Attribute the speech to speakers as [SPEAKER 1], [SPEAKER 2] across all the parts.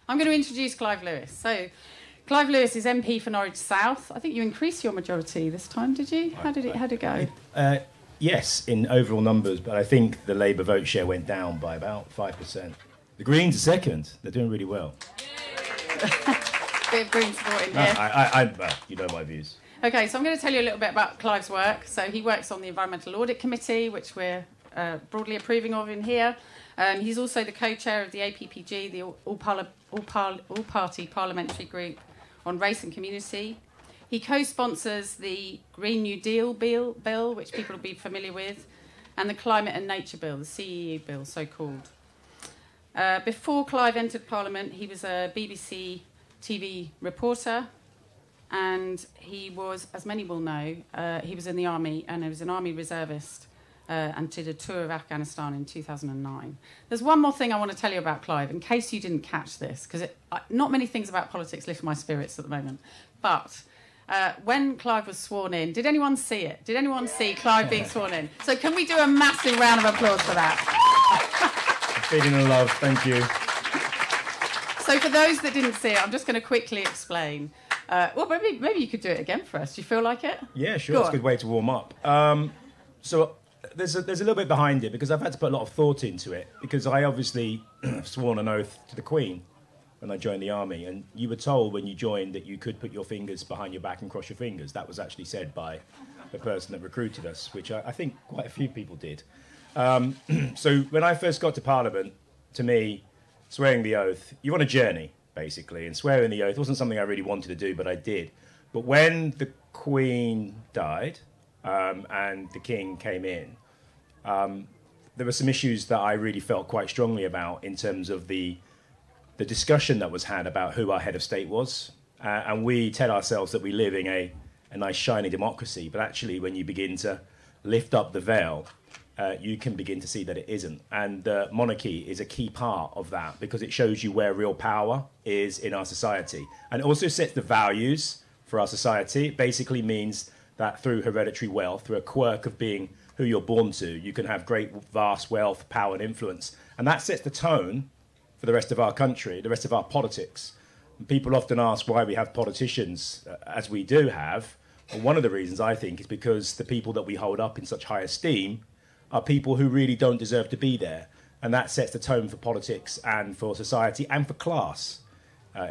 [SPEAKER 1] I'm going to introduce Clive Lewis. So, Clive Lewis is MP for Norwich South. I think you increased your majority this time, did you? How did it go?
[SPEAKER 2] Yes, in overall numbers, but I think the Labour vote share went down by about 5%. The Greens are second. They're doing really well.
[SPEAKER 1] Bit of Green support in here.
[SPEAKER 2] Well, you know my views.
[SPEAKER 1] Okay, so I'm going to tell you a little bit about Clive's work. So he works on the Environmental Audit Committee, which we're broadly approving of in here. He's also the co-chair of the APPG, the All-Party Parliamentary Group on Race and Community. He co-sponsors the Green New Deal bill, which people will be familiar with, and the Climate and Nature Bill, the CEE bill, so-called. Before Clive entered Parliament, he was a BBC TV reporter, and he was, as many will know, he was in the army, and he was an army reservist, and did a tour of Afghanistan in 2009. There's one more thing I want to tell you about Clive, in case you didn't catch this, because not many things about politics lift my spirits at the moment, but when Clive was sworn in, did anyone see it? Did anyone see Clive being sworn in? So can we do a massive round of applause for that?
[SPEAKER 2] Feeling the love, thank you.
[SPEAKER 1] So for those that didn't see it, I'm just going to quickly explain. Well, maybe you could do it again for us. Do you feel like it?
[SPEAKER 2] Yeah, sure. It's a good way to warm up. So there's a little bit behind it, because I've had to put a lot of thought into it, because I obviously sworn an oath to the Queen when I joined the army, and you were told when you joined that you could put your fingers behind your back and cross your fingers. That was actually said by the person that recruited us, which I think quite a few people did. So when I first got to Parliament, to me, swearing the oath, you're on a journey, basically, and swearing the oath wasn't something I really wanted to do, but I did. But when the Queen died and the King came in, there were some issues that I really felt quite strongly about in terms of the discussion that was had about who our head of state was. And we tell ourselves that we live in a nice, shiny democracy, but actually when you begin to lift up the veil, you can begin to see that it isn't. And monarchy is a key part of that, because it shows you where real power is in our society. And it also sets the values for our society. It basically means that through hereditary wealth, through a quirk of being who you're born to, you can have great, vast wealth, power and influence. And that sets the tone for the rest of our country, the rest of our politics. And people often ask why we have politicians as we do have. And one of the reasons, I think, is because the people that we hold up in such high esteem are people who really don't deserve to be there. And that sets the tone for politics and for society and for class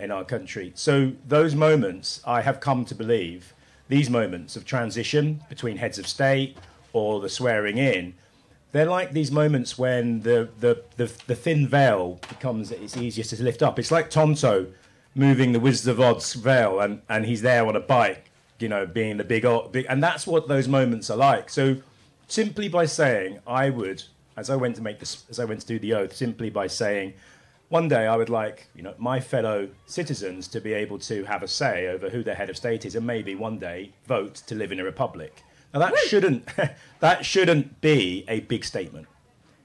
[SPEAKER 2] in our country. So those moments, I have come to believe, these moments of transition between heads of state or the swearing in, they're like these moments when the thin veil becomes, it's easiest to lift up. It's like Tonto moving the Wizard of Oz veil, and he's there on a bike, you know, being the big, and that's what those moments are like. So simply by saying, I would, as I went to do the oath, simply by saying, one day I would like, you know, my fellow citizens to be able to have a say over who their head of state is, and maybe one day vote to live in a republic. Now that shouldn't be a big statement.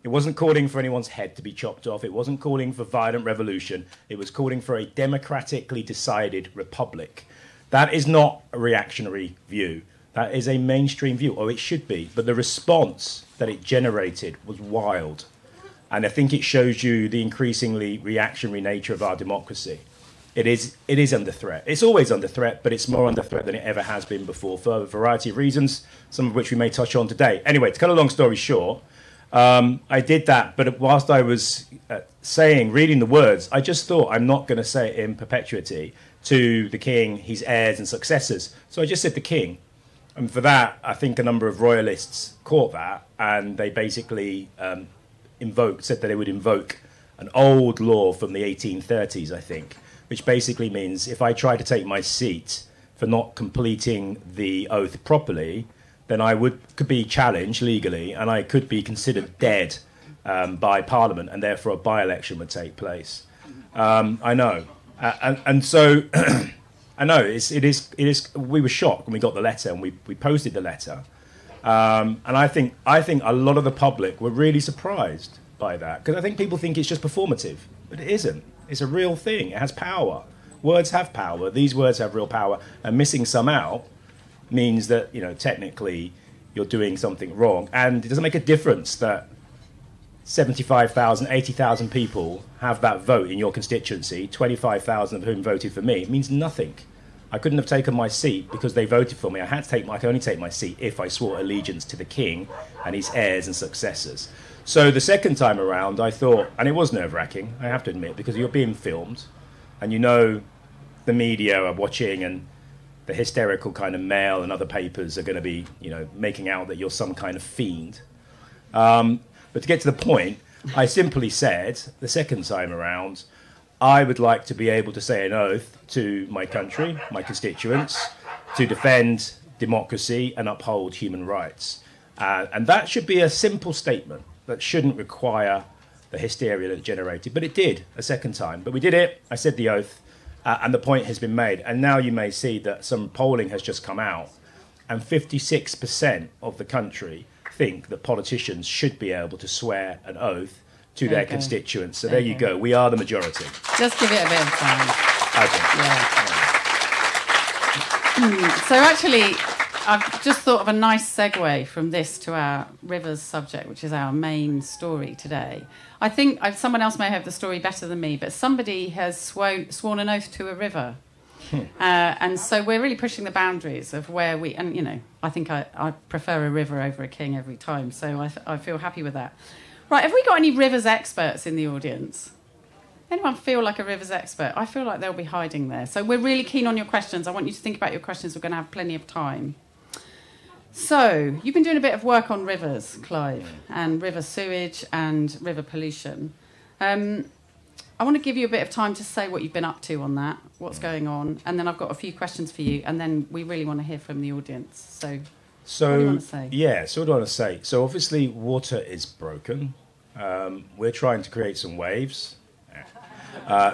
[SPEAKER 2] It wasn't calling for anyone's head to be chopped off. It wasn't calling for violent revolution. It was calling for a democratically decided republic. That is not a reactionary view. That is a mainstream view, or it should be. But the response that it generated was wild. And I think it shows you the increasingly reactionary nature of our democracy. It is under threat. It's always under threat, but it's more under threat than it ever has been before for a variety of reasons, some of which we may touch on today. Anyway, to cut a long story short, I did that, but whilst I was reading the words, I just thought I'm not going to say it in perpetuity to the King, his heirs and successors. So I just said the King. And for that, I think a number of royalists caught that, and they basically said that they would invoke an old law from the 1830s, I think, which basically means if I try to take my seat for not completing the oath properly, then I could be challenged legally, and I could be considered dead by Parliament, and therefore a by-election would take place. I know, and so I know it is. We were shocked when we got the letter, and we posted the letter, and I think a lot of the public were really surprised by that, because I think people think it's just performative, but it isn't. It's a real thing. It has power. Words have power. These words have real power, and missing some out means that, you know, technically you're doing something wrong, and it doesn't make a difference that 75,000, 80,000 people have that vote in your constituency, 25,000 of whom voted for me, it means nothing. I couldn't have taken my seat because they voted for me. I could only take my seat if I swore allegiance to the king and his heirs and successors. So the second time around, I thought, and it was nerve-wracking, I have to admit, because you're being filmed, and you know the media are watching, and the hysterical kind of Mail and other papers are going to be, making out that you're some kind of fiend. But to get to the point, I simply said, the second time around, I would like to be able to say an oath to my country, my constituents, to defend democracy and uphold human rights. And that should be a simple statement that shouldn't require the hysteria that it generated. But it did a second time. But we did it, I said the oath, and the point has been made. And now you may see that some polling has just come out, and 56% of the country think that politicians should be able to swear an oath to their constituents. So there you go. We are the majority.
[SPEAKER 1] Just give it a bit of time.
[SPEAKER 2] Okay.
[SPEAKER 1] Yeah. So actually, I've just thought of a nice segue from this to our rivers subject, which is our main story today. I think someone else may have the story better than me, but somebody has sworn an oath to a river. And so we're really pushing the boundaries of where I think I prefer a river over a king every time, so I feel happy with that. Right, have we got any rivers experts in the audience? Anyone feel like a rivers expert? I feel like they'll be hiding there. So we're really keen on your questions. I want you to think about your questions. We're going to have plenty of time. So you've been doing a bit of work on rivers, Clive, and river sewage and river pollution. I want to give you a bit of time to say what you've been up to on that, what's going on, and then I've got a few questions for you, and then we really want to hear from the audience. So what do you want to say?
[SPEAKER 2] Yeah, so what do I want to say? So obviously water is broken. We're trying to create some waves.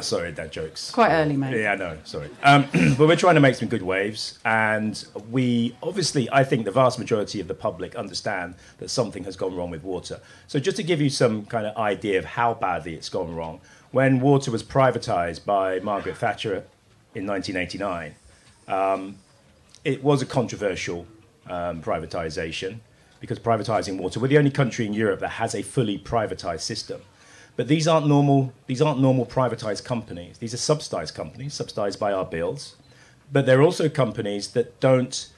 [SPEAKER 2] Sorry, that joke's...
[SPEAKER 1] Quite early, mate.
[SPEAKER 2] Yeah, I know, sorry. But we're trying to make some good waves, and I think the vast majority of the public understand that something has gone wrong with water. So just to give you some kind of idea of how badly it's gone wrong, when water was privatised by Margaret Thatcher in 1989, it was a controversial privatisation, because privatising water, we're the only country in Europe that has a fully privatised system. But these aren't normal privatised companies. These are subsidised companies, subsidised by our bills. But they're also companies that don't...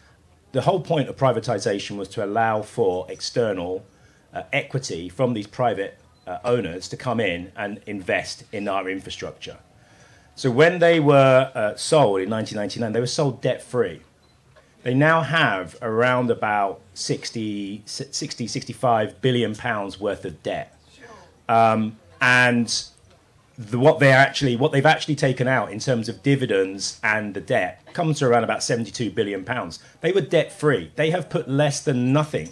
[SPEAKER 2] The whole point of privatisation was to allow for external equity from these private owners to come in and invest in our infrastructure. So when they were sold in 1999, they were sold debt-free. They now have around about 65 billion pounds worth of debt. And what they've actually taken out in terms of dividends and the debt comes to around about 72 billion pounds. They were debt-free. They have put less than nothing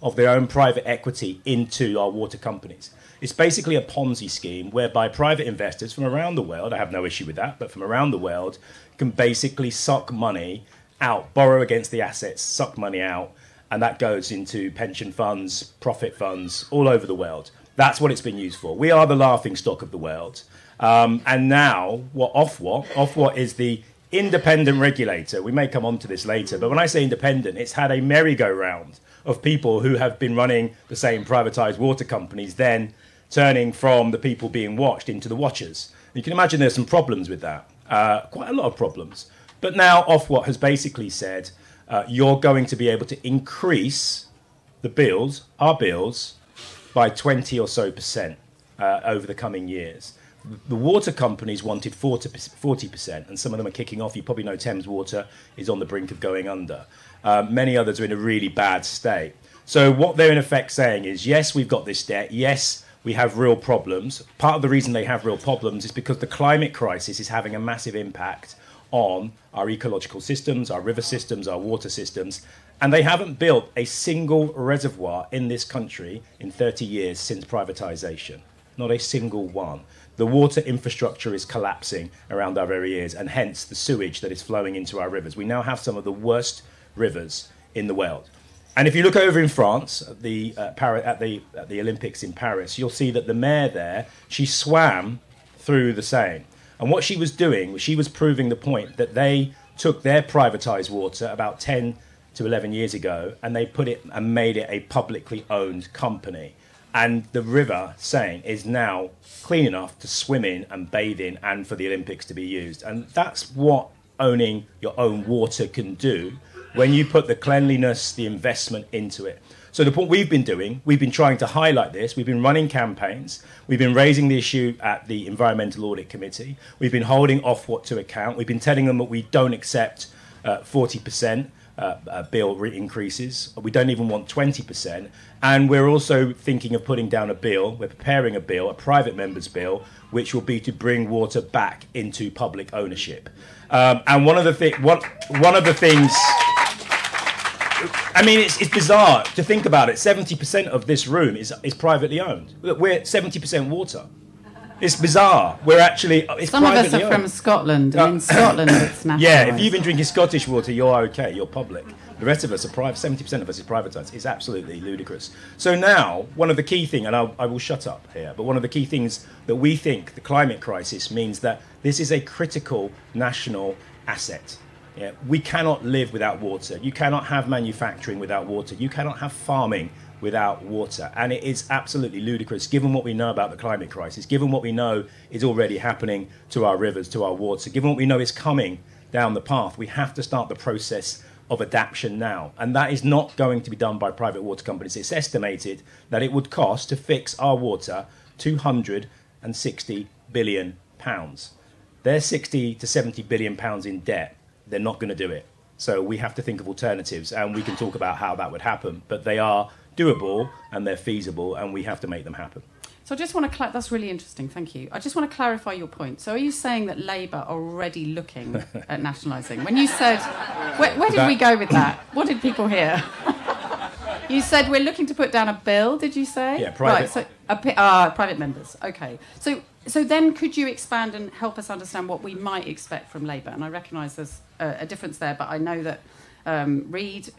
[SPEAKER 2] of their own private equity into our water companies. It's basically a Ponzi scheme whereby private investors from around the world, I have no issue with that, but from around the world, can basically suck money out, borrow against the assets, suck money out, and that goes into pension funds, profit funds, all over the world. That's what it's been used for. We are the laughing stock of the world. And now, Ofwat is the independent regulator. We may come on to this later, but when I say independent, it's had a merry-go-round of people who have been running the same privatised water companies, then turning from the people being watched into the watchers. You can imagine there's some problems with that, quite a lot of problems. But now Ofwat has basically said, you're going to be able to increase the bills, our bills, by 20 or so % over the coming years. The water companies wanted 40%, and some of them are kicking off. You probably know Thames Water is on the brink of going under. Many others are in a really bad state. So what they're in effect saying is, yes, we've got this debt. Yes, we have real problems. Part of the reason they have real problems is because the climate crisis is having a massive impact on our ecological systems, our river systems, our water systems. And they haven't built a single reservoir in this country in 30 years since privatisation. Not a single one. The water infrastructure is collapsing around our very ears, and hence the sewage that is flowing into our rivers. We now have some of the worst rivers in the world. And if you look over in France at the Olympics in Paris, you'll see that the mayor there, she swam through the Seine. And what she was doing was she was proving the point that they took their privatised water about 10 to 11 years ago, and they put it and made it a publicly owned company. and the river, Seine, is now clean enough to swim in and bathe in and for the Olympics to be used. And that's what owning your own water can do when you put the cleanliness, the investment into it. So the point we've been doing, we've been trying to highlight this. We've been running campaigns. We've been raising the issue at the Environmental Audit Committee. We've been holding Ofwat to account. We've been telling them that we don't accept 40% bill increases. We don't even want 20%. And we're also thinking of putting down a bill. We're preparing a bill, a private member's bill, which will be to bring water back into public ownership. And one of the things. I mean, it's bizarre to think about it. 70% of this room is privately owned. We're 70% water. It's bizarre. We're actually
[SPEAKER 1] some of us are from Scotland, and in Scotland it's nationalised.
[SPEAKER 2] Yeah, if you've been drinking Scottish water, you're okay. You're public. The rest of us are private. 70% of us is privatised. It's absolutely ludicrous. So now, one of the key things, and I will shut up here, but one of the key things that we think the climate crisis means that this is a critical national asset. Yeah, we cannot live without water. You cannot have manufacturing without water. You cannot have farming without water. And it is absolutely ludicrous, given what we know about the climate crisis, given what we know is already happening to our rivers, to our water, given what we know is coming down the path. We have to start the process of adaptation now. And that is not going to be done by private water companies. It's estimated that it would cost to fix our water £260 billion. They're 60 to 70 billion pounds in debt. They're not going to do it. So we have to think of alternatives, and we can talk about how that would happen. But they are doable, and they're feasible, and we have to make them happen.
[SPEAKER 1] So I just want to that's really interesting, thank you. I just want to clarify your point. So are you saying that Labour are already looking at nationalising? When you said, where did we go with that? What did people hear? You said we're looking to put down a bill, did you say?
[SPEAKER 2] Yeah, private.
[SPEAKER 1] Right, so private members, okay. So then could you expand and help us understand what we might expect from Labour? And I recognise there's a difference there, but I know that Reid,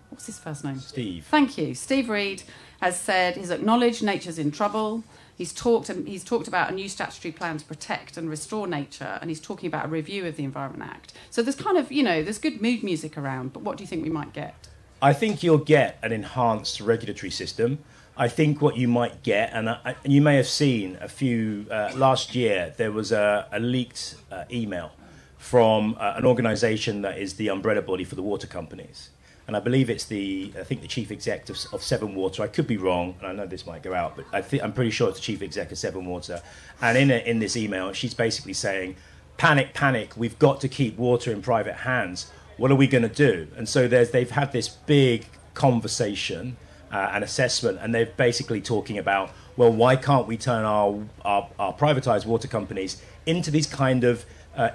[SPEAKER 1] what's his first name?
[SPEAKER 2] Steve.
[SPEAKER 1] Thank you. Steve Reid has said he's acknowledged nature's in trouble. He's talked about a new statutory plan to protect and restore nature, and he's talking about a review of the Environment Act. So there's kind of, there's good mood music around, but what do you think we might get?
[SPEAKER 2] I think you'll get an enhanced regulatory system. I think what you might get, and you may have seen a few, last year, there was a leaked email from an organisation that is the umbrella body for the water companies. And I believe it's the chief exec of Severn Water. I could be wrong, and I know this might go out, but I'm pretty sure it's the chief exec of Severn Water. And in this email, she's basically saying, panic, panic, we've got to keep water in private hands. What are we going to do? And so they've had this big conversation, an assessment, and they're basically talking about, well, why can't we turn our privatised water companies into these kind of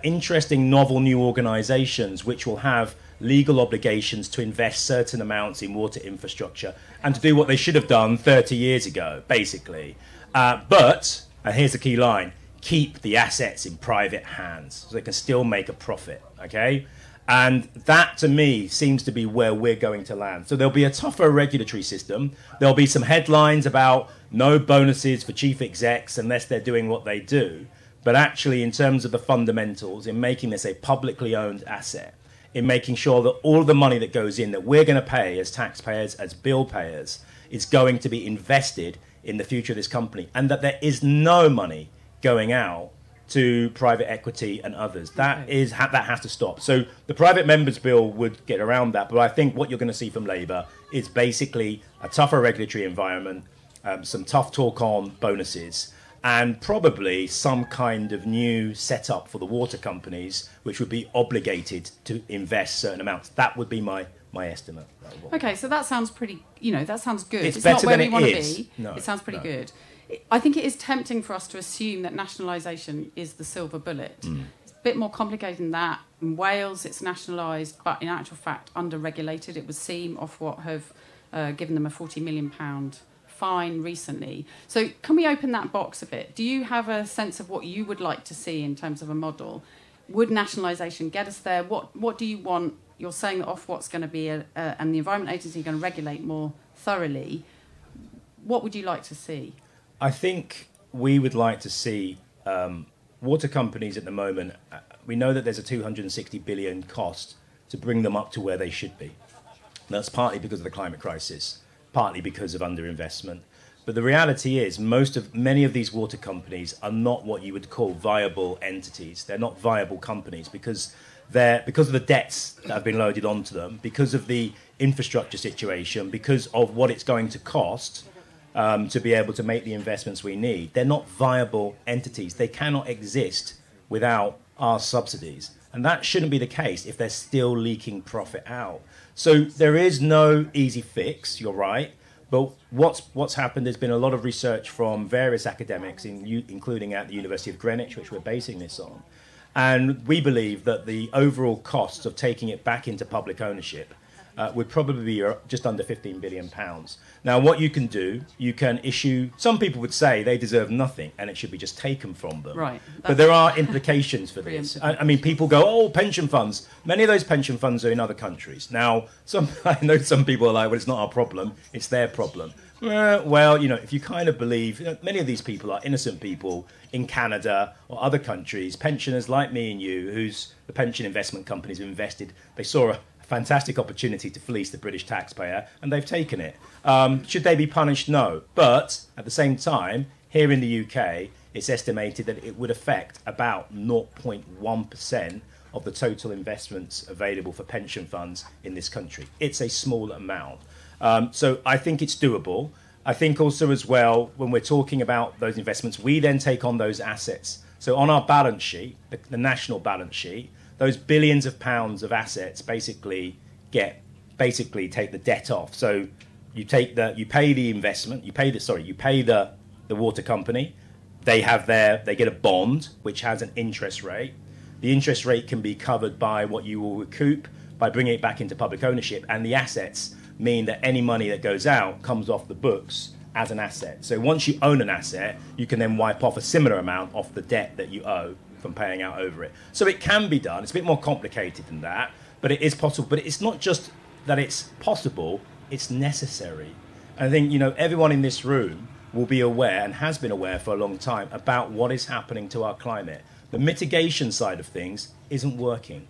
[SPEAKER 2] interesting, novel new organisations which will have legal obligations to invest certain amounts in water infrastructure and to do what they should have done 30 years ago, basically. But, and here's the key line, keep the assets in private hands so they can still make a profit, okay? And that, to me, seems to be where we're going to land. So there'll be a tougher regulatory system. There'll be some headlines about no bonuses for chief execs unless they're doing what they do. But actually, in terms of the fundamentals, in making this a publicly owned asset, in making sure that all the money that goes in, that we're going to pay as taxpayers, as bill payers, is going to be invested in the future of this company, and that there is no money going out to private equity and others. That has to stop. So the private members bill would get around that, but I think what you're going to see from Labour is basically a tougher regulatory environment, some tough talk on bonuses, and probably some kind of new setup for the water companies, which would be obligated to invest certain amounts. That would be my estimate.
[SPEAKER 1] Okay, so that sounds pretty, that sounds good.
[SPEAKER 2] It's better
[SPEAKER 1] not where
[SPEAKER 2] than
[SPEAKER 1] we want to
[SPEAKER 2] it is.
[SPEAKER 1] be.
[SPEAKER 2] No,
[SPEAKER 1] it sounds pretty
[SPEAKER 2] no.
[SPEAKER 1] good. I think it is tempting for us to assume that nationalisation is the silver bullet. It's a bit more complicated than that. In Wales, it's nationalised, but in actual fact, under-regulated. It would seem Ofwat have given them a £40 million fine recently. So can we open that box a bit? Do you have a sense of what you would like to see in terms of a model? Would nationalisation get us there? What do you want? You're saying that Ofwat's going to be, and the Environment Agency are going to regulate more thoroughly. What would you like to see?
[SPEAKER 2] I think we would like to see water companies at the moment. We know that there's a 260 billion cost to bring them up to where they should be. That's partly because of the climate crisis. partly because of underinvestment. But the reality is many of these water companies are not what you would call viable entities. They're not viable companies because of the debts that have been loaded onto them, because of the infrastructure situation, because of what it's going to cost to be able to make the investments we need. They're not viable entities. They cannot exist without our subsidies. And that shouldn't be the case if they're still leaking profit out. So there is no easy fix, you're right. But what's happened, there's been a lot of research from various academics, including at the University of Greenwich, which we're basing this on. And we believe that the overall costs of taking it back into public ownership would probably be just under £15 billion. Now, what you can do, you can issue, some people would say they deserve nothing and it should be just taken from them.
[SPEAKER 1] Right.
[SPEAKER 2] But there are implications for this. I mean, people go, oh, pension funds. Many of those pension funds are in other countries. Now, I know some people are like, well, it's not our problem, it's their problem. Well, if you kind of believe, many of these people are innocent people in Canada or other countries, pensioners like me and you, whose the pension investment companies have invested, they saw a fantastic opportunity to fleece the British taxpayer, and they've taken it. Should they be punished? No. But at the same time, here in the UK, it's estimated that it would affect about 0.1% of the total investments available for pension funds in this country. It's a small amount. So I think it's doable. I think also as well, when we're talking about those investments, we then take on those assets. So on our balance sheet, the national balance sheet, those billions of pounds of assets basically take the debt off. So you pay the water company. They get a bond which has an interest rate. The interest rate can be covered by what you will recoup by bringing it back into public ownership, and the assets mean that any money that goes out comes off the books as an asset. So once you own an asset, you can then wipe off a similar amount off the debt that you owe from paying out over it. So it can be done. It's a bit more complicated than that, but it is possible. But it's not just that it's possible, it's necessary. And I think, everyone in this room will be aware, and has been aware for a long time, about what is happening to our climate. The mitigation side of things isn't working.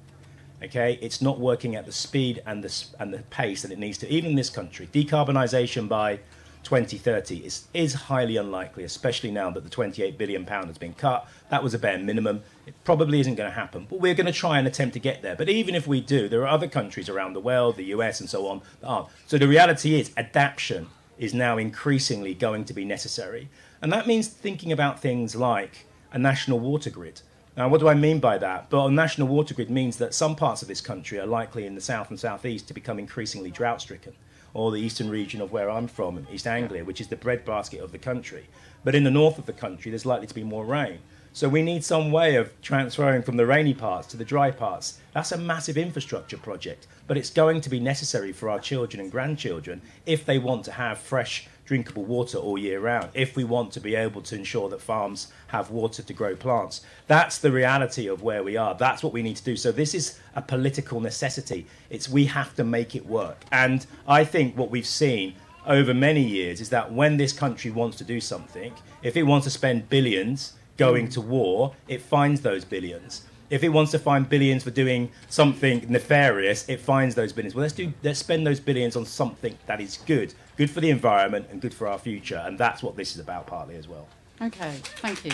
[SPEAKER 2] Okay, it's not working at the speed and the pace that it needs to. Even in this country, decarbonisation by 2030 is highly unlikely, especially now that the £28 billion has been cut. That was a bare minimum. It probably isn't going to happen, but we're going to try and attempt to get there. But even if we do, there are other countries around the world, the US and so on, that aren't. So the reality is adaptation is now increasingly going to be necessary. And that means thinking about things like a national water grid. Now, what do I mean by that? But a national water grid means that some parts of this country are likely in the south and southeast to become increasingly drought-stricken, or the eastern region of where I'm from, East Anglia, which is the breadbasket of the country. But in the north of the country, there's likely to be more rain. So we need some way of transferring from the rainy parts to the dry parts. That's a massive infrastructure project, but it's going to be necessary for our children and grandchildren if they want to have fresh, drinkable water all year round, if we want to be able to ensure that farms have water to grow plants. That's the reality of where we are. That's what we need to do. So this is a political necessity. We have to make it work. And I think what we've seen over many years is that when this country wants to do something, if it wants to spend billions going to war, it finds those billions. If it wants to find billions for doing something nefarious, it finds those billions. Well, let's spend those billions on something that is good for the environment and good for our future. And that's what this is about partly as well.
[SPEAKER 1] Okay, thank you.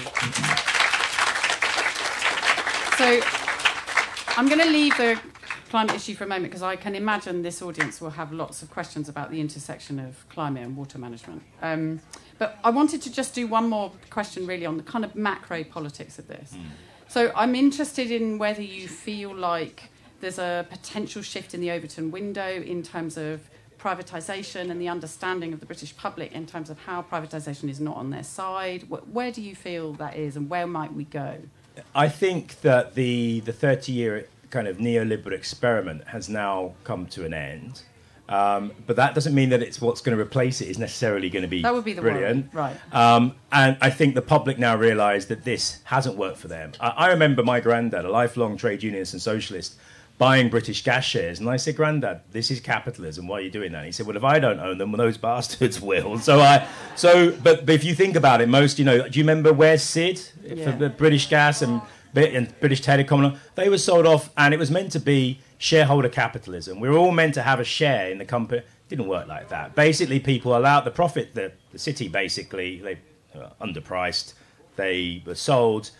[SPEAKER 1] So I'm going to leave the climate issue for a moment because I can imagine this audience will have lots of questions about the intersection of climate and water management. But I wanted to just do one more question really on the kind of macro politics of this. So I'm interested in whether you feel like there's a potential shift in the Overton window in terms of privatisation and the understanding of the British public in terms of how privatisation is not on their side. Where do you feel that is and where might we go?
[SPEAKER 2] I think that the 30-year kind of neoliberal experiment has now come to an end. But that doesn't mean that it's what's going to replace it is necessarily going to be
[SPEAKER 1] that would be the
[SPEAKER 2] brilliant.
[SPEAKER 1] Worry. Right.
[SPEAKER 2] And I think the public now realise that this hasn't worked for them. I remember my granddad, a lifelong trade unionist and socialist, buying British gas shares. And I said, Grandad, this is capitalism. Why are you doing that? And he said, well, if I don't own them, well, those bastards will. But if you think about it, do you remember Where's Sid? For the British Gas and British Telecom? They were sold off and it was meant to be shareholder capitalism. We were all meant to have a share in the company. Didn't work like that. Basically, people allowed the profit, the city basically, they were underpriced, they were sold,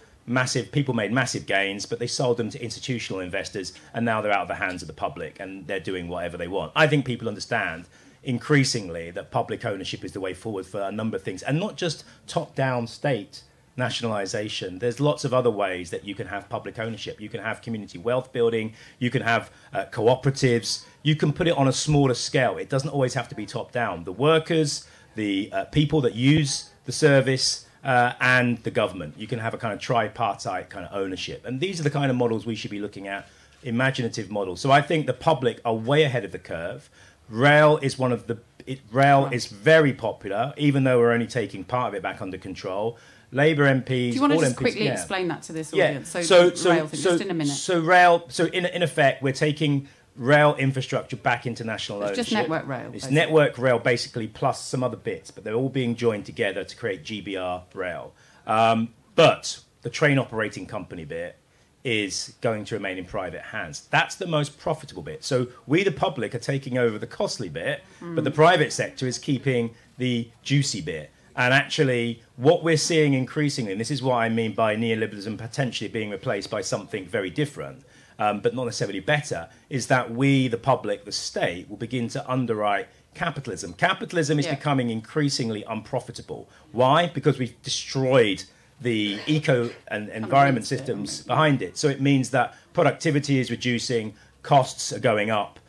[SPEAKER 2] people made massive gains, but they sold them to institutional investors, and now they're out of the hands of the public, and they're doing whatever they want. I think people understand increasingly that public ownership is the way forward for a number of things, and not just top-down state nationalisation. There's lots of other ways that you can have public ownership. You can have community wealth building, you can have cooperatives, you can put it on a smaller scale. It doesn't always have to be top-down. The workers, the people that use the service, and the government. You can have a kind of tripartite kind of ownership. And these are the kind of models we should be looking at, imaginative models. So I think the public are way ahead of the curve. Rail is is very popular, even though we're only taking part of it back under control. Labour MPs... Do
[SPEAKER 1] you want to just quickly explain that to this audience? Just in a minute. So
[SPEAKER 2] in effect, we're taking rail infrastructure back into national ownership.
[SPEAKER 1] It's just Network Rail.
[SPEAKER 2] It's basically Network Rail, basically, plus some other bits, but they're all being joined together to create GBR Rail. But the train operating company bit is going to remain in private hands. That's the most profitable bit. So we, the public, are taking over the costly bit, but the private sector is keeping the juicy bit. And actually, what we're seeing increasingly, and this is what I mean by neoliberalism potentially being replaced by something very different, but not necessarily better, is that we, the public, the state, will begin to underwrite capitalism. Capitalism is becoming increasingly unprofitable. Why? Because we've destroyed the eco and environment systems behind it. So it means that productivity is reducing, costs are going up,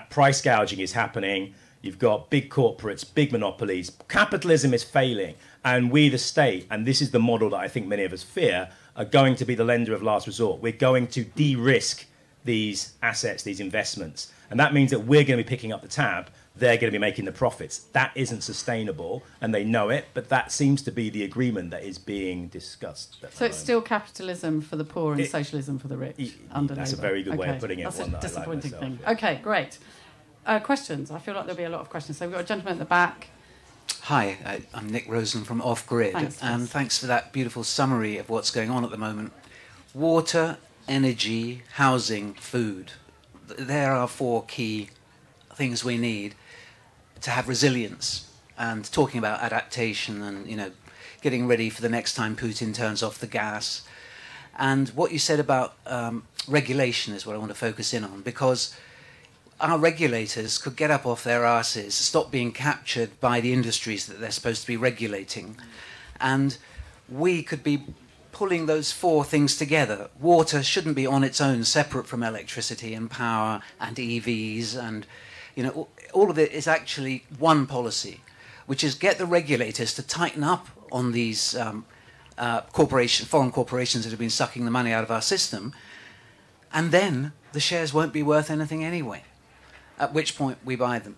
[SPEAKER 2] price gouging is happening, you've got big corporates, big monopolies. Capitalism is failing, and we, the state, and this is the model that I think many of us fear, are going to be the lender of last resort. We're going to de-risk these assets, these investments. And that means that we're going to be picking up the tab. They're going to be making the profits. That isn't sustainable, and they know it, but that seems to be the agreement that is being discussed.
[SPEAKER 1] So it's still capitalism for the poor and socialism for the rich under
[SPEAKER 2] That's
[SPEAKER 1] Labour.
[SPEAKER 2] a very good way of putting it.
[SPEAKER 1] That's
[SPEAKER 2] one
[SPEAKER 1] a
[SPEAKER 2] that
[SPEAKER 1] disappointing
[SPEAKER 2] I like
[SPEAKER 1] thing. Okay, great. Questions? I feel like there'll be a lot of questions. So we've got a gentleman at the back.
[SPEAKER 3] Hi, I'm Nick Rosen from Off Grid, and thanks for that beautiful summary of what's going on at the moment. Water, energy, housing, food. There are 4 key things we need to have resilience, and talking about adaptation and, getting ready for the next time Putin turns off the gas. And what you said about regulation is what I want to focus in on, because our regulators could get up off their arses, stop being captured by the industries that they're supposed to be regulating. And we could be pulling those 4 things together. Water shouldn't be on its own, separate from electricity and power and EVs. And, all of it is actually one policy, which is get the regulators to tighten up on these foreign corporations that have been sucking the money out of our system. And then the shares won't be worth anything anyway, at which point we buy them.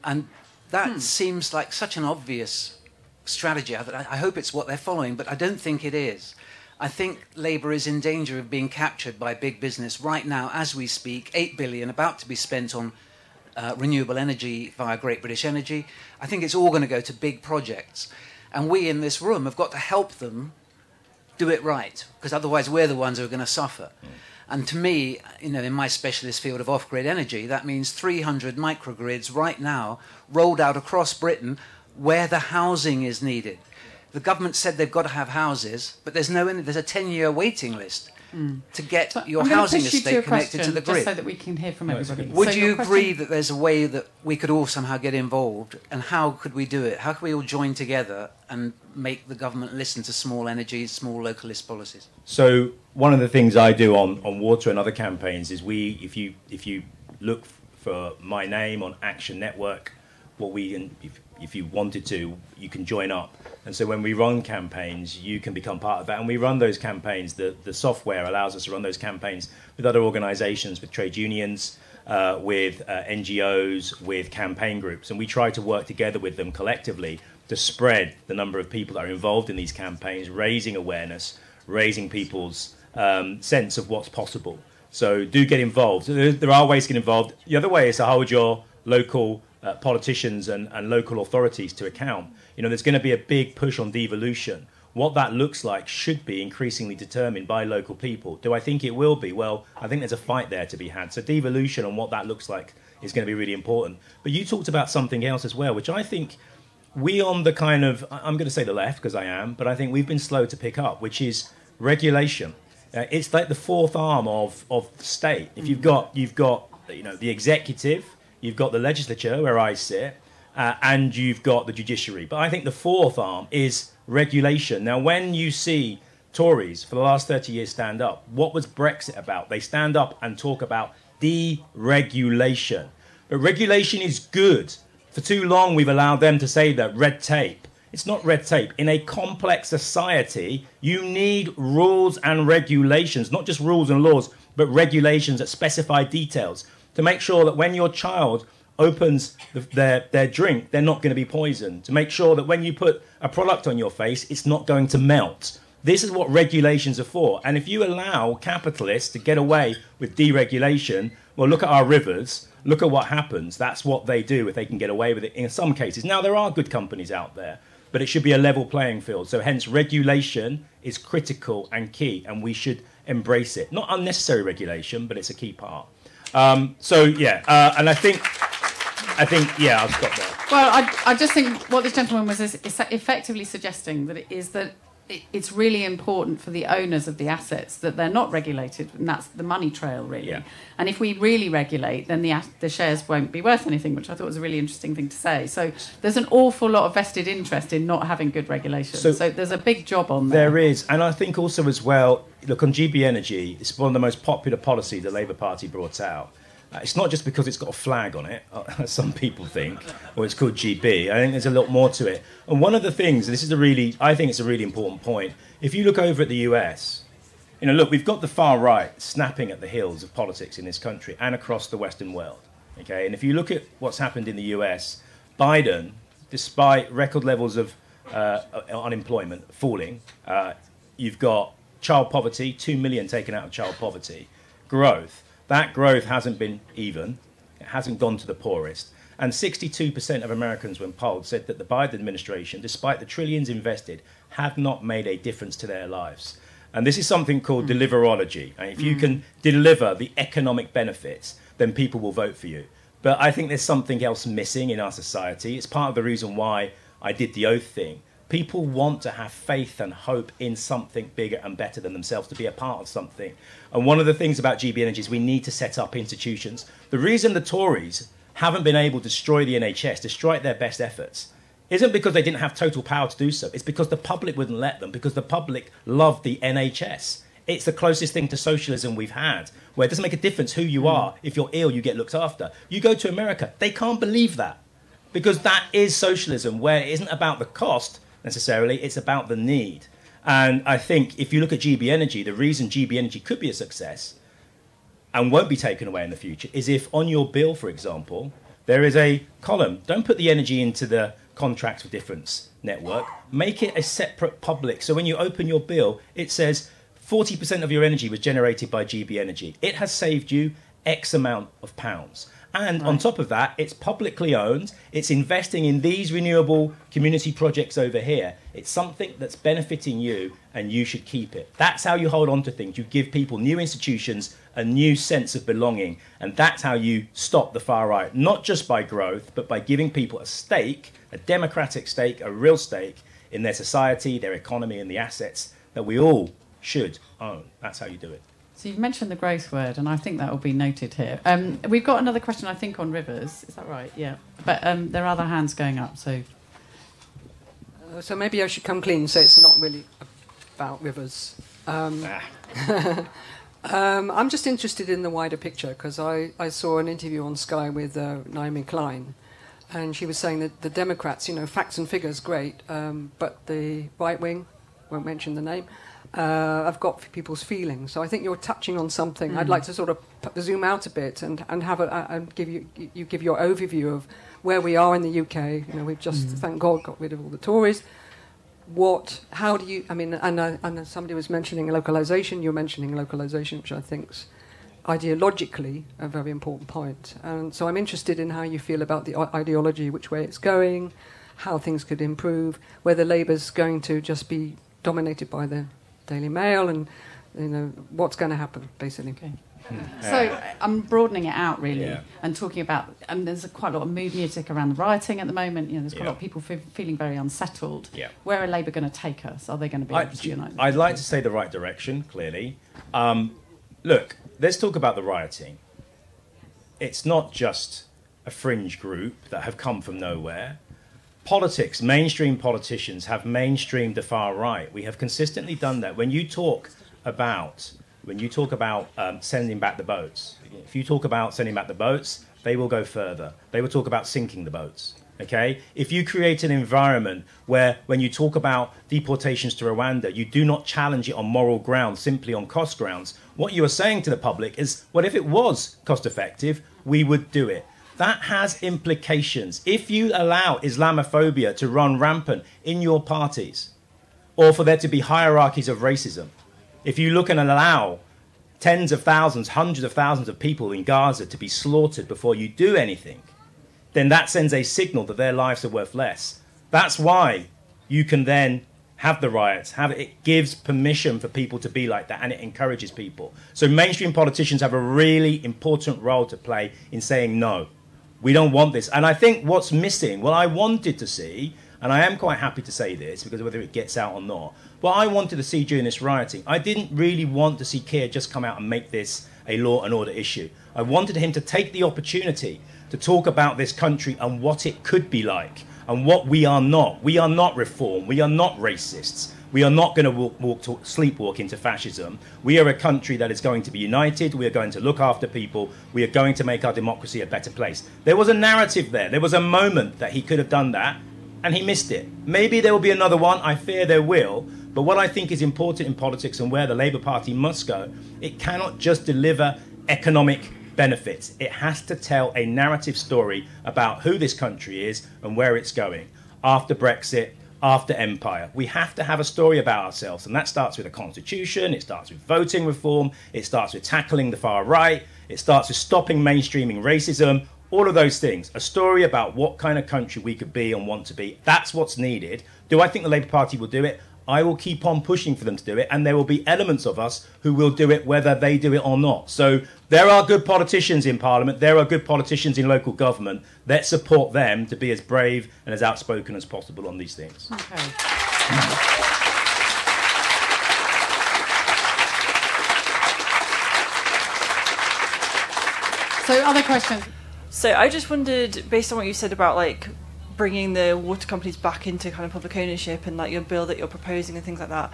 [SPEAKER 3] And that seems like such an obvious strategy. I hope it's what they're following, but I don't think it is. I think Labour is in danger of being captured by big business right now as we speak. 8 billion about to be spent on renewable energy via Great British Energy. I think it's all going to go to big projects. And we in this room have got to help them do it right, because otherwise we're the ones who are going to suffer. And to me, in my specialist field of off-grid energy, that means 300 microgrids right now rolled out across Britain where the housing is needed. The government said they've got to have houses, but there's a 10-year waiting list to get your housing estate connected to the grid.
[SPEAKER 1] Just so that we can hear from everybody.
[SPEAKER 3] Would you agree that there's a way that we could all somehow get involved, and how could we do it? How could we all join together and make the government listen to small energy, small localist policies?
[SPEAKER 2] So one of the things I do on water and other campaigns is if you look for my name on Action Network, if you wanted to, you can join up. And so when we run campaigns, you can become part of that. And we run those campaigns. The software allows us to run those campaigns with other organisations, with trade unions, with NGOs, with campaign groups. And we try to work together with them collectively to spread the number of people that are involved in these campaigns, raising awareness, raising people's sense of what's possible. So do get involved. There are ways to get involved. The other way is to hold your local politicians and local authorities to account. There's going to be a big push on devolution. what that looks like should be increasingly determined by local people. Do I think it will be? Well, I think there's a fight there to be had. So devolution on what that looks like is going to be really important. But you talked about something else as well, which I think we on the kind of, I'm going to say the left because I am, but I think we've been slow to pick up, which is regulation. It's like the fourth arm of the state. If you've got the executive, you've got the legislature where I sit, and you've got the judiciary. But I think the fourth arm is regulation. Now, when you see Tories for the last 30 years stand up, what was Brexit about? They stand up and talk about deregulation. But regulation is good. For too long, we've allowed them to say that red tape. It's not red tape. In a complex society, you need rules and regulations, not just rules and laws, but regulations that specify details to make sure that when your child opens their drink, they're not going to be poisoned, to make sure that when you put a product on your face, it's not going to melt. This is what regulations are for. And if you allow capitalists to get away with deregulation, well, look at our rivers, look at what happens. That's what they do if they can get away with it in some cases. Now, there are good companies out there, but it should be a level playing field. So hence, regulation is critical and key, and we should embrace it. Not unnecessary regulation, but it's a key part. And I think, I'll stop there.
[SPEAKER 1] Well, I just think what this gentleman was is effectively suggesting that it's really important for the owners of the assets that they're not regulated, and that's the money trail, really. Yeah. And if we really regulate, then the shares won't be worth anything, which I thought was a really interesting thing to say. So there's an awful lot of vested interest in not having good regulation. So there's a big job on there.
[SPEAKER 2] There is. And I think also as well, look, on GB Energy, it's one of the most popular policies the Labour Party brought out. It's not just because it's got a flag on it, as some people think, or it's called GB. I think there's a lot more to it. And one of the things, I think it's a really important point, if you look over at the US, look, we've got the far right snapping at the heels of politics in this country and across the Western world. Okay, and if you look at what's happened in the US, Biden, despite record levels of unemployment falling, you've got child poverty, 2 million taken out of child poverty, growth. That growth hasn't been even. It hasn't gone to the poorest. And 62% of Americans, when polled, said that the Biden administration, despite the trillions invested, have not made a difference to their lives. And this is something called deliverology. And if you can deliver the economic benefits, then people will vote for you. But I think there's something else missing in our society. It's part of the reason why I did the oath thing. People want to have faith and hope in something bigger and better than themselves, to be a part of something. And one of the things about GB Energy is we need to set up institutions. The reason the Tories haven't been able to destroy the NHS, destroy their best efforts, isn't because they didn't have total power to do so. It's because the public wouldn't let them, because the public loved the NHS. It's the closest thing to socialism we've had, where it doesn't make a difference who you are. If you're ill, you get looked after. You go to America, they can't believe that, because that is socialism, where it isn't about the cost, necessarily, it's about the need. And I think if you look at GB Energy, the reason GB Energy could be a success and won't be taken away in the future is if on your bill, for example, there is a column, don't put the energy into the contracts for difference network, make it a separate public. So when you open your bill, it says 40% of your energy was generated by GB Energy. It has saved you X amount of pounds. And on top of that, it's publicly owned. It's investing in these renewable community projects over here. It's something that's benefiting you, and you should keep it. That's how you hold on to things. You give people new institutions, a new sense of belonging, and that's how you stop the far right, not just by growth, but by giving people a stake, a democratic stake, a real stake in their society, their economy, and the assets that we all should own. That's how you do it.
[SPEAKER 1] So you've mentioned the growth word, and I think that will be noted here. We've got another question, I think, on rivers. Is that right? Yeah. But there are other hands going up, so...
[SPEAKER 4] So maybe I should come clean and say it's not really about rivers. I'm just interested in the wider picture, because I saw an interview on Sky with Naomi Klein, and she was saying that the Democrats, facts and figures, great, but the right wing, won't mention the name, I've got people's feelings. So I think you're touching on something. I'd like to sort of zoom out a bit and have and give you give your overview of where we are in the UK. We've just, thank God, got rid of all the Tories. How do you? I mean, and somebody was mentioning localisation. You're mentioning localisation, which I think's ideologically a very important point. And so I'm interested in how you feel about the ideology, which way it's going, how things could improve, whether Labour's going to just be dominated by the Daily Mail, and what's going to happen, basically.
[SPEAKER 1] Okay. So I'm broadening it out really, and talking about, and there's quite a lot of mood music around the rioting at the moment. There's quite a lot of people feeling very unsettled.
[SPEAKER 2] Yeah.
[SPEAKER 1] Where are Labour going to take us? Are they going to be able to unite?
[SPEAKER 2] I'd like to say the right direction, clearly. Look, let's talk about the rioting. It's not just a fringe group that have come from nowhere. Politics, mainstream politicians have mainstreamed the far right. We have consistently done that. When you talk about sending back the boats, if you talk about sending back the boats, they will go further. They will talk about sinking the boats. Okay? If you create an environment where, when you talk about deportations to Rwanda, you do not challenge it on moral grounds, simply on cost grounds, what you are saying to the public is, well, if it was cost effective, we would do it. That has implications. If you allow Islamophobia to run rampant in your parties, or for there to be hierarchies of racism, if you look and allow tens of thousands, hundreds of thousands of people in Gaza to be slaughtered before you do anything, then that sends a signal that their lives are worth less. That's why you can then have the riots. It gives permission for people to be like that, and it encourages people. So mainstream politicians have a really important role to play in saying, no, we don't want this. And I think what's missing, what I wanted to see, and I am quite happy to say this, because whether it gets out or not, what I wanted to see during this rioting, I didn't really want to see Keir just come out and make this a law and order issue. I wanted him to take the opportunity to talk about this country and what it could be like, and what we are not. We are not reform. We are not racists. We are not going to sleepwalk into fascism. We are a country that is going to be united. We are going to look after people. We are going to make our democracy a better place. There was a narrative there. There was a moment that he could have done that, and he missed it. Maybe there will be another one. I fear there will. But what I think is important in politics, and where the Labour Party must go, it cannot just deliver economic benefits. It has to tell a narrative story about who this country is and where it's going. After Brexit, after Empire, we have to have a story about ourselves, and that starts with a constitution, it starts with voting reform, it starts with tackling the far right, it starts with stopping mainstreaming racism, all of those things. A story about what kind of country we could be and want to be. That's what's needed. Do I think the Labour Party will do it? I will keep on pushing for them to do it, and there will be elements of us who will do it whether they do it or not. So there are good politicians in Parliament, there are good politicians in local government. Let's support them to be as brave and as outspoken as possible on these things.
[SPEAKER 1] Okay. So other questions?
[SPEAKER 5] So I just wondered, based on what you said about bringing the water companies back into kind of public ownership and your bill that you're proposing and things like that,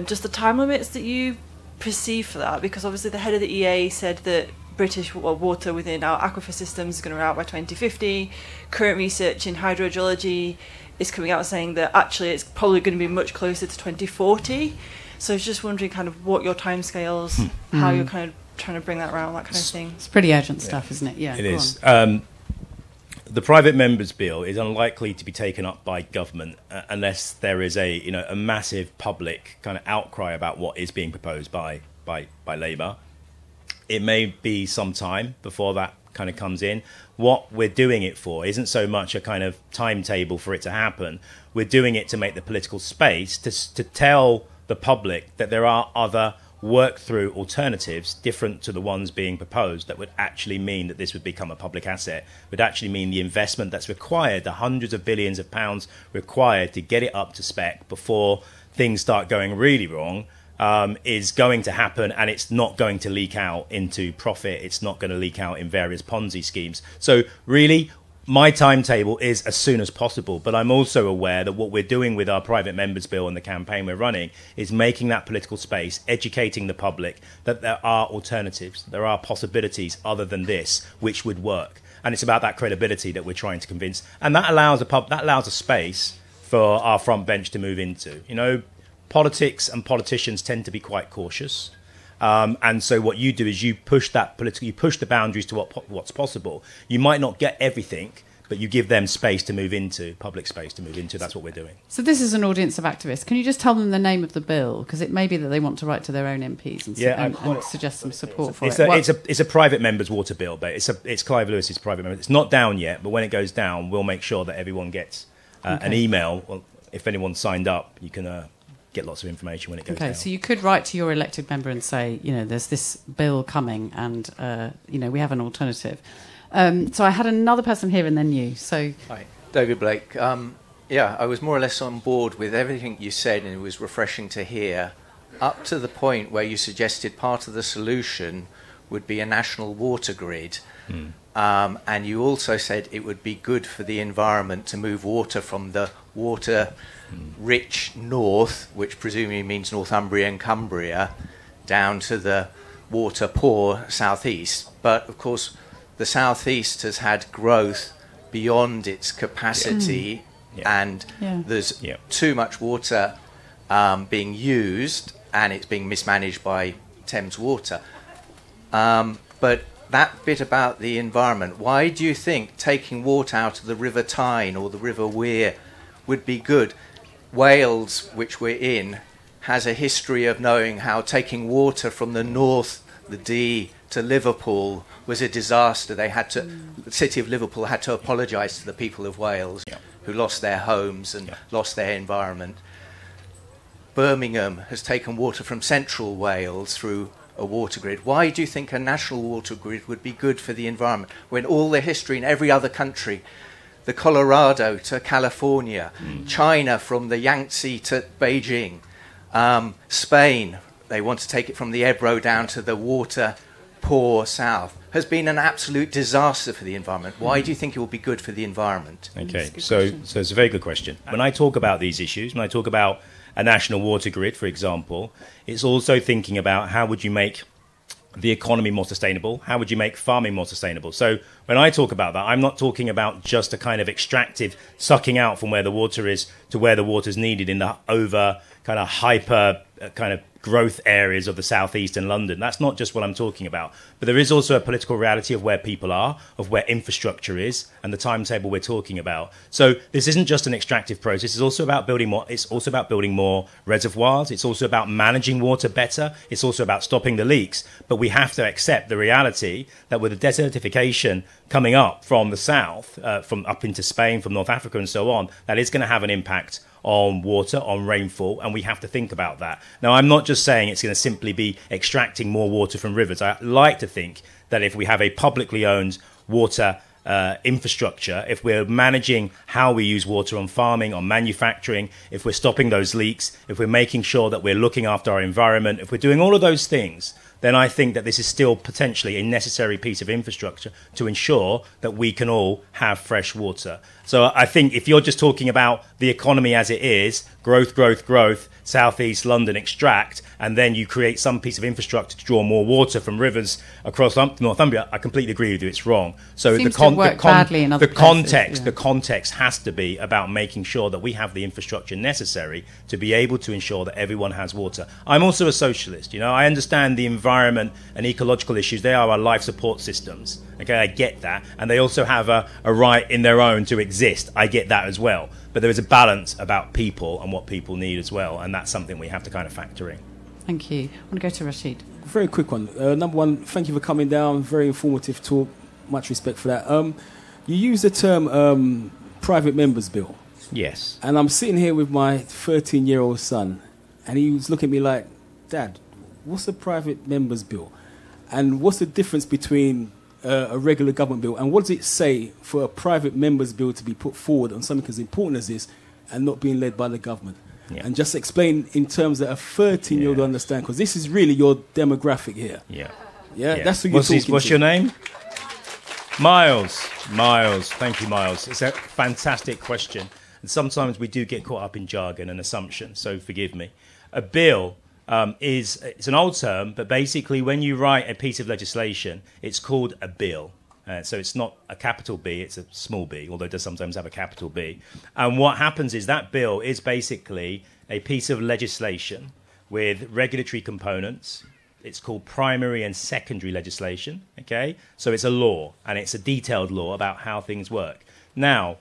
[SPEAKER 5] just the time limits that you perceive for that, because obviously the head of the EA said that British water within our aquifer systems is going to run out by 2050. Current research in hydrogeology is coming out saying that actually it's probably going to be much closer to 2040. So I was just wondering kind of what your timescales, how you're kind of trying to bring that around, that kind of thing.
[SPEAKER 1] It's pretty urgent stuff, isn't it? Yeah,
[SPEAKER 2] it is. The private members' bill is unlikely to be taken up by government unless there is a massive public kind of outcry about what is being proposed by Labour. It may be some time before that kind of comes in. What we're doing it for isn't so much a kind of timetable for it to happen. We're doing it to make the political space to tell the public that there are other work through alternatives different to the ones being proposed that would actually mean that this would become a public asset, would actually mean the investment that's required, the hundreds of billions of pounds required to get it up to spec before things start going really wrong, is going to happen, and it's not going to leak out into profit. It's not going to leak out in various Ponzi schemes. So really, my timetable is as soon as possible, but I'm also aware that what we're doing with our private members bill and the campaign we're running is making that political space, educating the public that there are alternatives, there are possibilities other than this which would work. And it's about that credibility that we're trying to convince, and that allows a space for our front bench to move into. Politics and politicians tend to be quite cautious. And so what you do is you push the boundaries to what's possible. You might not get everything, but you give them space to move into, public space to move into. That's what we're doing.
[SPEAKER 1] So this is an audience of activists. Can you just tell them the name of the bill? Because it may be that they want to write to their own MPs and suggest some support for it.
[SPEAKER 2] It's a private members' water bill, but it's Clive Lewis's private member. It's not down yet, but when it goes down, we'll make sure that everyone gets an email. Well, if anyone signed up, you can get lots of information when it goes
[SPEAKER 1] Okay,
[SPEAKER 2] down.
[SPEAKER 1] so you could write to your elected member and say, there's this bill coming and, we have an alternative. So I had another person here and then you. So
[SPEAKER 6] Hi, David Blake. I was more or less on board with everything you said, and it was refreshing to hear, up to the point where you suggested part of the solution would be a national water grid. And you also said it would be good for the environment to move water from the water-rich north, which presumably means Northumbria and Cumbria, down to the water-poor southeast. But, of course, the southeast has had growth beyond its capacity, and there's too much water being used, and it's being mismanaged by Thames Water. But that bit about the environment, why do you think taking water out of the River Tyne or the River Wear would be good? Wales, which we're in, has a history of knowing how taking water from the north, the Dee, to Liverpool was a disaster. The city of Liverpool had to apologise to the people of Wales who lost their homes and lost their environment. Birmingham has taken water from central Wales through a water grid. Why do you think a national water grid would be good for the environment when all the history in every other country, the Colorado to California, China from the Yangtze to Beijing, Spain, they want to take it from the Ebro down to the water poor south, has been an absolute disaster for the environment. Why do you think it will be good for the environment?
[SPEAKER 2] Okay, so it's a very good question. When I talk about these issues, when I talk about a national water grid, for example, it's also thinking about how would you make the economy more sustainable? How would you make farming more sustainable? So when I talk about that, I'm not talking about just a kind of extractive sucking out from where the water is to where the water is needed in the over kind of hyper kind of growth areas of the southeast and London. That's not just what I'm talking about. But there is also a political reality of where people are, of where infrastructure is, and the timetable we're talking about. So this isn't just an extractive process. It's also about building more. It's also about building more reservoirs. It's also about managing water better. It's also about stopping the leaks. But we have to accept the reality that with the desertification coming up from the south, from up into Spain, from North Africa and so on, that is going to have an impact on water, on rainfall, and we have to think about that. Now, I'm not just saying it's going to simply be extracting more water from rivers. I like to think that if we have a publicly owned water infrastructure, if we're managing how we use water on farming, on manufacturing, if we're stopping those leaks, if we're making sure that we're looking after our environment, if we're doing all of those things, then I think that this is still potentially a necessary piece of infrastructure to ensure that we can all have fresh water. So I think if you're just talking about the economy as it is, growth, southeast London extract, and then you create some piece of infrastructure to draw more water from rivers across Northumbria, I completely agree with you. It's wrong. So the context has to be about making sure that we have the infrastructure necessary to be able to ensure that everyone has water. I'm also a socialist. I understand the environment and ecological issues. They are our life support systems. Okay, I get that, and they also have a right in their own to exist. I get that as well. But there is a balance about people and what people need as well, and that's something we have to kind of factor in.
[SPEAKER 1] Thank you. I want to go to Rashid.
[SPEAKER 7] Very quick one. Number one, thank you for coming down. Very informative talk. Much respect for that. You use the term private members bill.
[SPEAKER 2] Yes.
[SPEAKER 7] And I'm sitting here with my 13-year-old son, and he was looking at me like, Dad, what's a private members bill? And what's the difference between a regular government bill, and what does it say for a private members bill to be put forward on something as important as this and not being led by the government? Yeah. And just explain in terms that a 13-year-old will understand, because this is really your demographic here.
[SPEAKER 2] Yeah.
[SPEAKER 7] That's who you're talking to.
[SPEAKER 2] What's your name? Miles. Thank you, Miles. It's a fantastic question. And sometimes we do get caught up in jargon and assumptions, so forgive me. A bill it's an old term, but basically when you write a piece of legislation, it's called a bill. So it's not a capital B, it's a small b, although it does sometimes have a capital B. And what happens is that bill is basically a piece of legislation with regulatory components. It's called primary and secondary legislation, okay? So it's a law, and it's a detailed law about how things work. Now,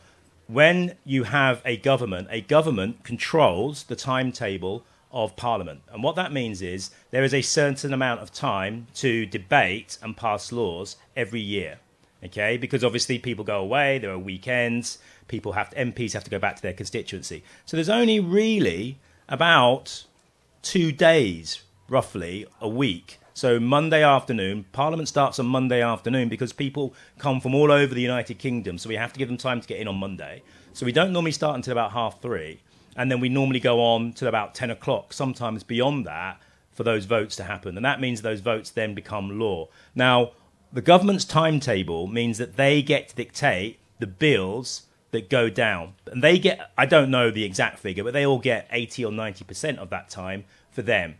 [SPEAKER 2] when you have a government controls the timetable of Parliament. And what that means is there is a certain amount of time to debate and pass laws every year, okay? Because obviously people go away, there are weekends, MPs have to go back to their constituency. So there's only really about 2 days, roughly, a week. So Monday afternoon, Parliament starts on Monday afternoon because people come from all over the United Kingdom, so we have to give them time to get in on Monday. So we don't normally start until about 3:30, and then we normally go on till about 10 o'clock, sometimes beyond that, for those votes to happen. And that means those votes then become law. Now, the government's timetable means that they get to dictate the bills that go down. And they get, I don't know the exact figure, but they all get 80 or 90% of that time for them.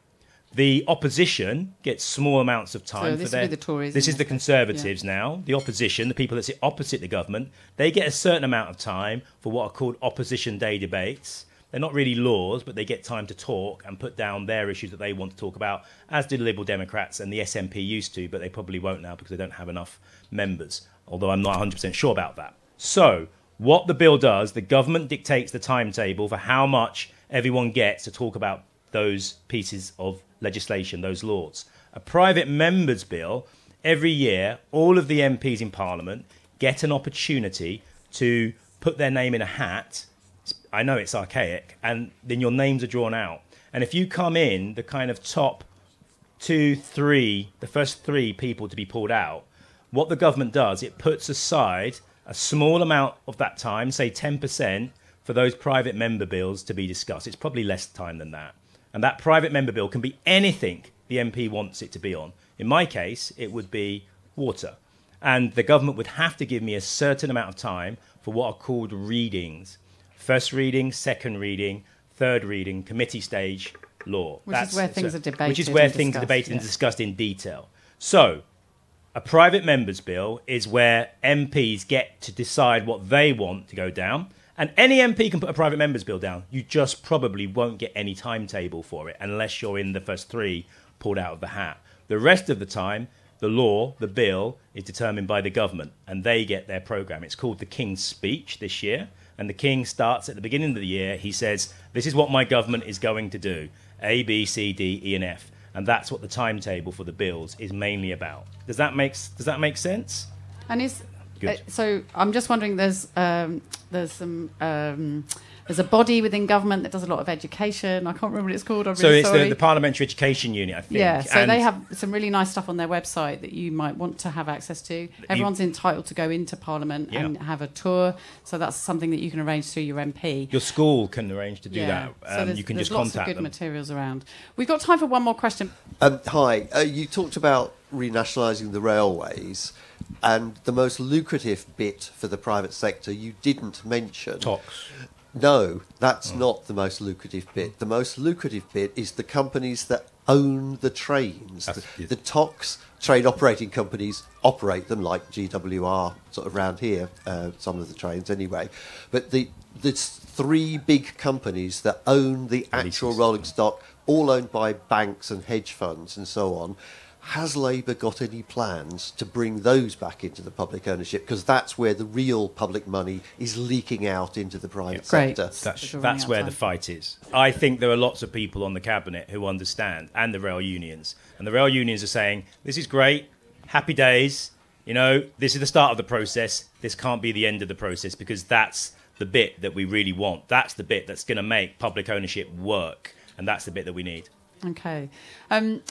[SPEAKER 2] The opposition gets small amounts of time for them.
[SPEAKER 1] The Tories.
[SPEAKER 2] This is the Conservatives now. The opposition, the people that sit opposite the government, they get a certain amount of time for what are called opposition day debates. They're not really laws, but they get time to talk and put down their issues that they want to talk about, as do the Liberal Democrats and the SNP used to, but they probably won't now because they don't have enough members, although I'm not 100% sure about that. So what the bill does, the government dictates the timetable for how much everyone gets to talk about those pieces of legislation, those laws. A private member's bill, every year, all of the MPs in Parliament get an opportunity to put their name in a hat. I know it's archaic, and then your names are drawn out. And if you come in the kind of top 2, 3, the first 3 people to be pulled out, what the government does, it puts aside a small amount of that time, say 10%, for those private member bills to be discussed. It's probably less time than that. And that private member bill can be anything the MP wants it to be on. In my case, it would be water. And the government would have to give me a certain amount of time for what are called readings. First reading, second reading, third reading, committee stage, law.
[SPEAKER 1] Which is where things are debated.
[SPEAKER 2] Which is where things are debated and discussed in detail. So, a private member's bill is where MPs get to decide what they want to go down. And any MP can put a private member's bill down. You just probably won't get any timetable for it unless you're in the first 3 pulled out of the hat. The rest of the time, the law, the bill, is determined by the government, and they get their programme. It's called the King's Speech this year, and the King starts at the beginning of the year. He says, this is what my government is going to do, A, B, C, D, E, and F. And that's what the timetable for the bills is mainly about. Does that make sense?
[SPEAKER 1] And so I'm just wondering, there's a body within government that does a lot of education. I can't remember what it's called. I'm really sorry.
[SPEAKER 2] It's the Parliamentary Education Unit, I think.
[SPEAKER 1] Yeah, so they have some really nice stuff on their website that you might want to have access to. Everyone's entitled to go into Parliament and have a tour, so that's something that you can arrange through your MP.
[SPEAKER 2] Your school can arrange to do that.
[SPEAKER 1] So
[SPEAKER 2] you can just contact them.
[SPEAKER 1] There's lots of good materials around. We've got time for one more question.
[SPEAKER 8] Hi, you talked about renationalising the railways, and the most lucrative bit for the private sector you didn't mention.
[SPEAKER 2] TOCs.
[SPEAKER 8] No, that's not the most lucrative bit. The most lucrative bit is the companies that own the trains. The TOCs, train operating companies, operate them, like GWR, sort of around here, some of the trains anyway. But there's 3 big companies that own the actual rolling stock, all owned by banks and hedge funds and so on. Has Labour got any plans to bring those back into the public ownership? Because that's where the real public money is leaking out into the private sector.
[SPEAKER 2] That's where the fight is. I think there are lots of people on the Cabinet who understand, and the rail unions. And the rail unions are saying, this is great, happy days, this is the start of the process. This can't be the end of the process, because that's the bit that we really want. That's the bit that's going to make public ownership work. And that's the bit that we need.
[SPEAKER 1] Okay.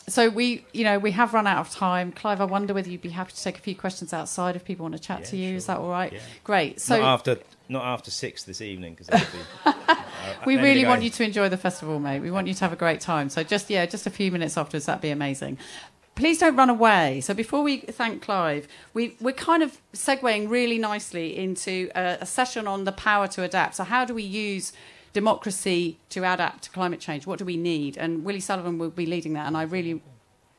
[SPEAKER 1] So we have run out of time. Clive, I wonder whether you'd be happy to take a few questions outside if people want to chat to you. Sure. Is that all right? Yeah. Great. So
[SPEAKER 2] not after 6 this evening, because
[SPEAKER 1] we really want you to enjoy the festival, mate. We want you to have a great time. So just a few minutes afterwards, that'd be amazing. Please don't run away. So before we thank Clive, we're kind of segueing really nicely into a session on the power to adapt. So how do we use democracy to adapt to climate change? What do we need? And Willie Sullivan will be leading that. And I really...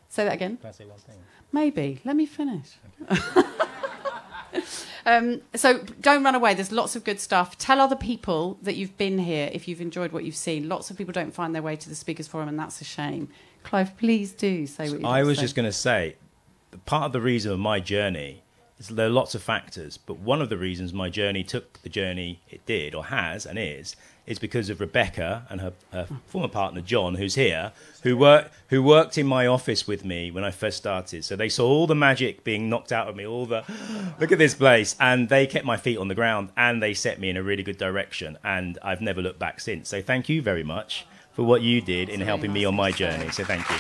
[SPEAKER 1] Say that again?
[SPEAKER 2] Can I say one thing?
[SPEAKER 1] Maybe. Let me finish. So don't run away. There's lots of good stuff. Tell other people that you've been here if you've enjoyed what you've seen. Lots of people don't find their way to the Speakers Forum, and that's a shame. Clive, please do say what you
[SPEAKER 2] I was just going to say, part of the reason of my journey is there are lots of factors, but one of the reasons my journey took the journey it did, or has and is because of Rebecca and her former partner John, who's here, who worked in my office with me when I first started. So they saw all the magic being knocked out of me, all the look at this place, and they kept my feet on the ground and they set me in a really good direction, and I've never looked back since. So thank you very much for what you did in helping me on my journey. So thank you.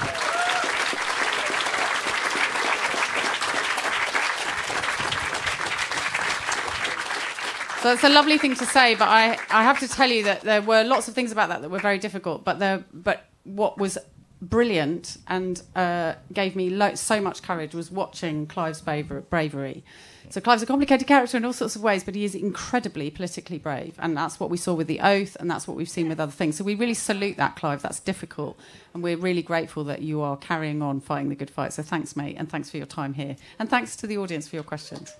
[SPEAKER 1] So it's a lovely thing to say, but I have to tell you that there were lots of things about that were very difficult. But what was brilliant and gave me so much courage was watching Clive's bravery. So Clive's a complicated character in all sorts of ways, but he is incredibly politically brave, and that's what we saw with the oath, and that's what we've seen with other things. So we really salute that, Clive. That's difficult, and we're really grateful that you are carrying on fighting the good fight. So thanks, mate, and thanks for your time here, and thanks to the audience for your questions.